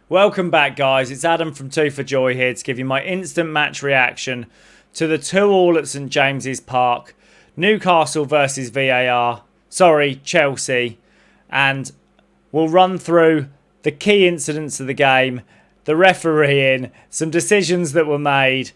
Welcome back, guys. It's Adam from Two for Joy here to give you my instant match reaction to the 2-2 at St James's Park. Newcastle versus VAR. Sorry, Chelsea. And we'll run through the key incidents of the game, the refereeing, some decisions that were made,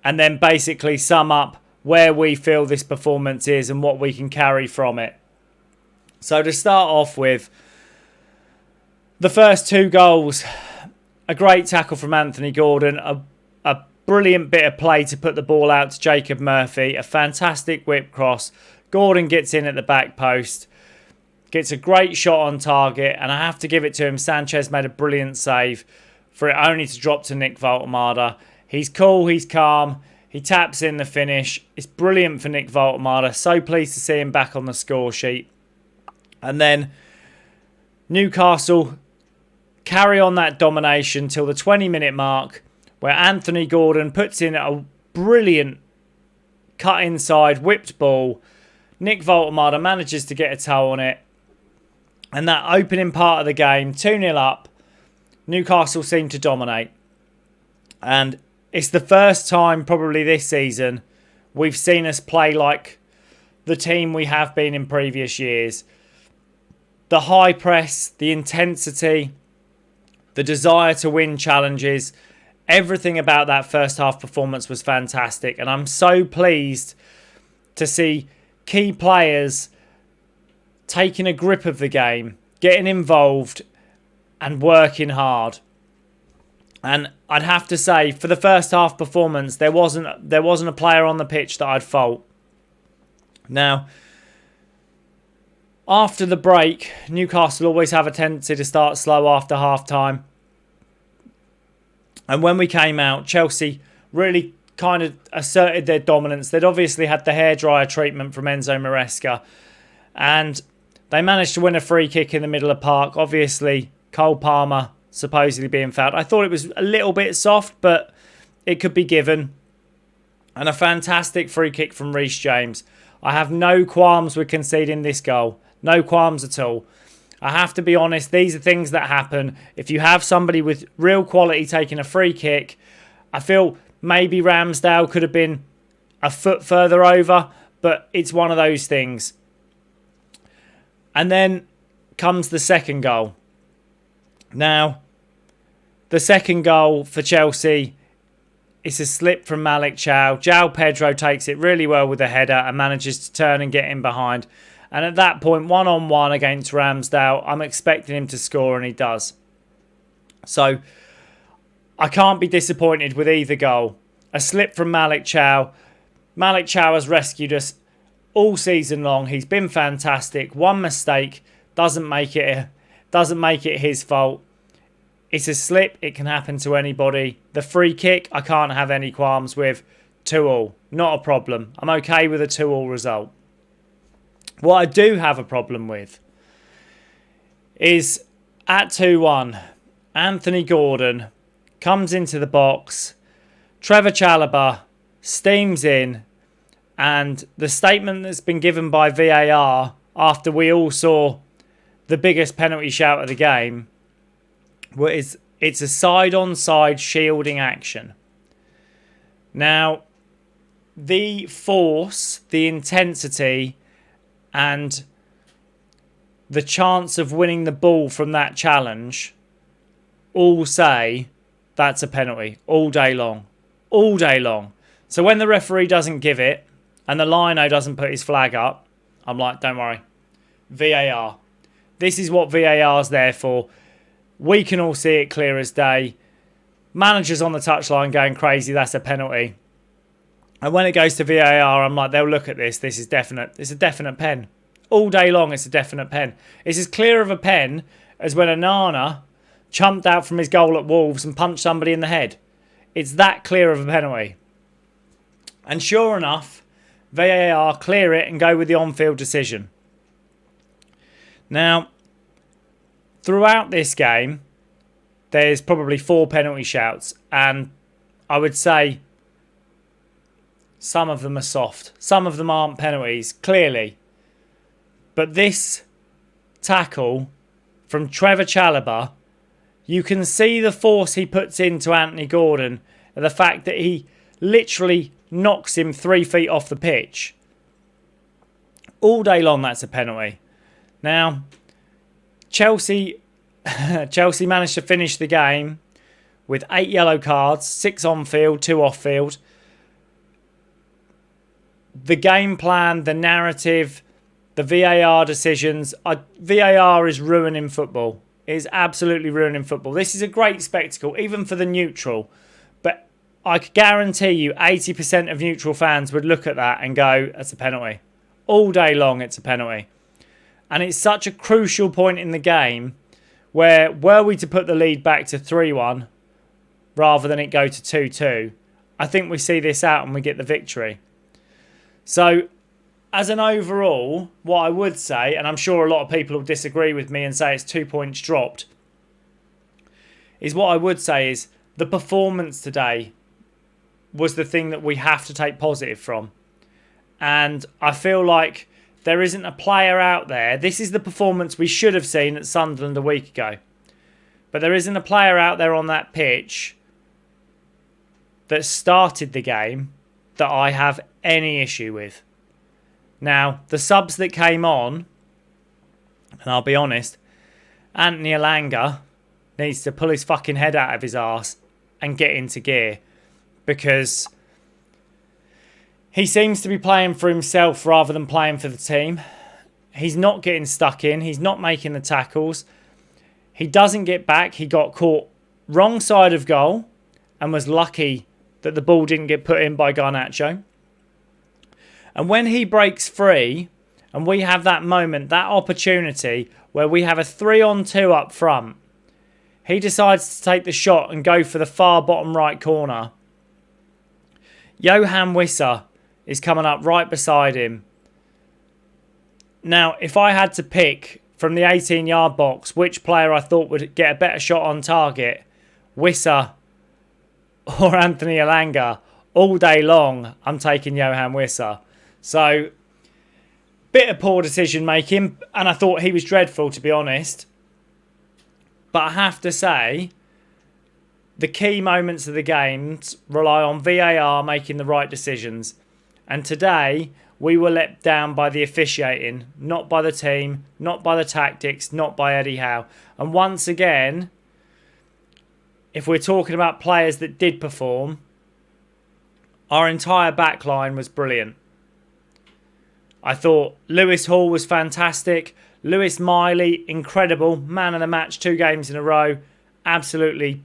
and then basically sum up where we feel this performance is and what we can carry from it. So to start off with, the first two goals, a great tackle from Anthony Gordon, a brilliant bit of play to put the ball out to Jacob Murphy, a fantastic whip cross. Gordon gets in at the back post, gets a great shot on target, and I have to give it to him. Sanchez made a brilliant save for it only to drop to Nick Voltemada. He's cool, he's calm, he taps in the finish. It's brilliant for Nick Voltemada. So pleased to see him back on the score sheet. And then Newcastle carry on that domination till the 20-minute mark, where Anthony Gordon puts in a brilliant cut inside, whipped ball. Nick Voltemada manages to get a toe on it. And that opening part of the game, 2-0 up, Newcastle seem to dominate. And it's the first time probably this season we've seen us play like the team we have been in previous years. The high press, the intensity, the desire to win challenges, everything about that first half performance was fantastic. And I'm so pleased to see key players taking a grip of the game, getting involved and working hard. And I'd have to say, for the first half performance, there wasn't a player on the pitch that I'd fault. Now, after the break, Newcastle always have a tendency to start slow after half-time. And when we came out, Chelsea really kind of asserted their dominance. They'd obviously had the hairdryer treatment from Enzo Maresca. And they managed to win a free kick in the middle of the park. Obviously, Cole Palmer supposedly being fouled. I thought it was a little bit soft, but it could be given. And a fantastic free kick from Reece James. I have no qualms with conceding this goal. No qualms at all. I have to be honest, these are things that happen. If you have somebody with real quality taking a free kick, I feel maybe Ramsdale could have been a foot further over, but it's one of those things. And then comes the second goal. Now, the second goal for Chelsea, it's a slip from Malik Chow. João Pedro takes it really well with a header and manages to turn and get in behind. And at that point, one-on-one against Ramsdale, I'm expecting him to score, and he does. So, I can't be disappointed with either goal. A slip from Malik Chow. Malik Chow has rescued us all season long. He's been fantastic. One mistake doesn't make it his fault. It's a slip. It can happen to anybody. The free kick, I can't have any qualms with. 2-2. Not a problem. I'm okay with a 2-2 result. What I do have a problem with is at 2-1, Anthony Gordon comes into the box, Trevor Chalobah steams in, and the statement that's been given by VAR after we all saw the biggest penalty shout of the game was it's a side-on-side shielding action. Now, the force, the intensity, and the chance of winning the ball from that challenge all say that's a penalty all day long. All day long. So when the referee doesn't give it and the lino doesn't put his flag up, I'm like, don't worry. VAR. This is what VAR's there for. We can all see it clear as day. Managers on the touchline going crazy, that's a penalty. And when it goes to VAR, I'm like, they'll look at this. This is definite. It's a definite pen. All day long, it's a definite pen. It's as clear of a pen as when Onana jumped out from his goal at Wolves and punched somebody in the head. It's that clear of a penalty. And sure enough, VAR clear it and go with the on-field decision. Now, throughout this game, there's probably 4 penalty shouts. And I would say some of them are soft. Some of them aren't penalties, clearly. But this tackle from Trevor Chalobah You can see the force he puts into Anthony Gordon and the fact that he literally knocks him 3 feet off the pitch. All day long, that's a penalty. Now, Chelsea managed to finish the game with 8 yellow cards, 6 on field, 2 off field. The game plan, the narrative, the VAR decisions. VAR is ruining football. It is absolutely ruining football. This is a great spectacle, even for the neutral. But I could guarantee you 80% of neutral fans would look at that and go, that's a penalty. All day long, it's a penalty. And it's such a crucial point in the game where, were we to put the lead back to 3-1 rather than it go to 2-2, I think we see this out and we get the victory. So, as an overall, what I would say, and I'm sure a lot of people will disagree with me and say it's 2 points dropped, is what I would say is the performance today was the thing that we have to take positive from. And I feel like there isn't a player out there. This is the performance we should have seen at Sunderland a week ago. But there isn't a player out there on that pitch that started the game that I have any issue with. Now, the subs that came on, and I'll be honest, Anthony Elanga needs to pull his fucking head out of his arse and get into gear, because he seems to be playing for himself rather than playing for the team. He's not getting stuck in. He's not making the tackles. He doesn't get back. He got caught wrong side of goal and was lucky that the ball didn't get put in by Garnacho. And when he breaks free and we have that moment, that opportunity where we have a 3-on-2 up front, he decides to take the shot and go for the far bottom right corner. Johan Wissa is coming up right beside him. Now, if I had to pick from the 18-yard box which player I thought would get a better shot on target, Wissa or Anthony Elanga, all day long, I'm taking Johan Wissa. So, bit of poor decision making, and I thought he was dreadful, to be honest. But I have to say, the key moments of the games rely on VAR making the right decisions. And today, we were let down by the officiating, not by the team, not by the tactics, not by Eddie Howe. And once again, if we're talking about players that did perform, our entire back line was brilliant. I thought Lewis Hall was fantastic. Lewis Miley, incredible. Man of the match 2 games in a row. Absolutely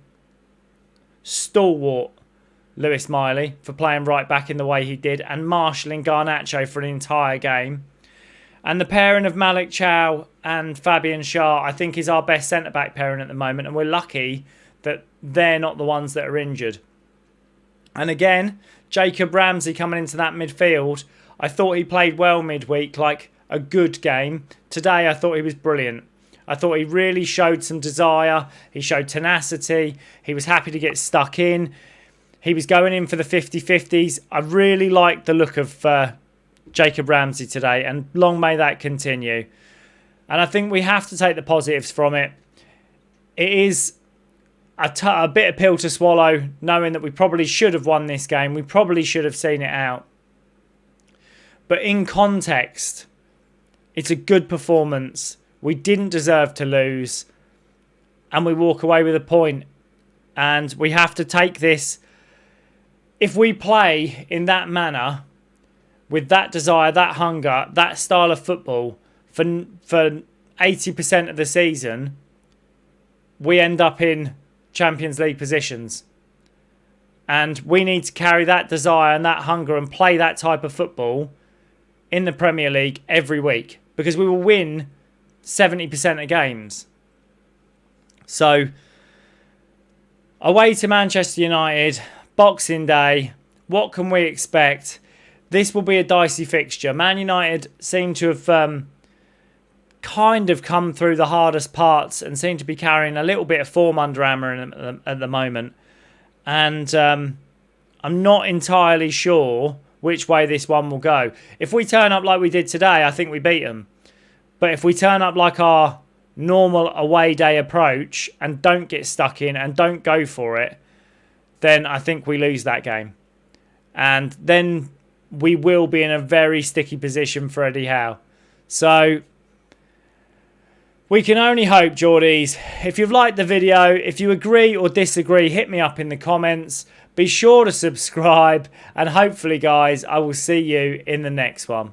stalwart Lewis Miley for playing right back in the way he did and marshalling Garnacho for an entire game. And the pairing of Malik Chow and Fabian Schär, I think, is our best centre-back pairing at the moment. And we're lucky that they're not the ones that are injured. And again, Jacob Ramsey coming into that midfield, I thought he played well midweek, like a good game. Today, I thought he was brilliant. I thought he really showed some desire. He showed tenacity. He was happy to get stuck in. He was going in for the 50-50s. I really liked the look of Jacob Ramsey today, and long may that continue. And I think we have to take the positives from it. It is a bitter pill to swallow, knowing that we probably should have won this game. We probably should have seen it out. But in context, it's a good performance. We didn't deserve to lose. And we walk away with a point. And we have to take this. If we play in that manner, with that desire, that hunger, that style of football, for 80% of the season, we end up in Champions League positions. And we need to carry that desire and that hunger and play that type of football in the Premier League every week, because we will win 70% of games. So, away to Manchester United, Boxing Day, what can we expect? This will be a dicey fixture. Man United seem to have kind of come through the hardest parts and seem to be carrying a little bit of form under Hammer at the moment. And I'm not entirely sure which way this one will go. If we turn up like we did today, I think we beat them. But if we turn up like our normal away day approach and don't get stuck in and don't go for it, then I think we lose that game. And then we will be in a very sticky position for Eddie Howe. So we can only hope, Geordies. If you've liked the video, if you agree or disagree, hit me up in the comments. Be sure to subscribe. And hopefully, guys, I will see you in the next one.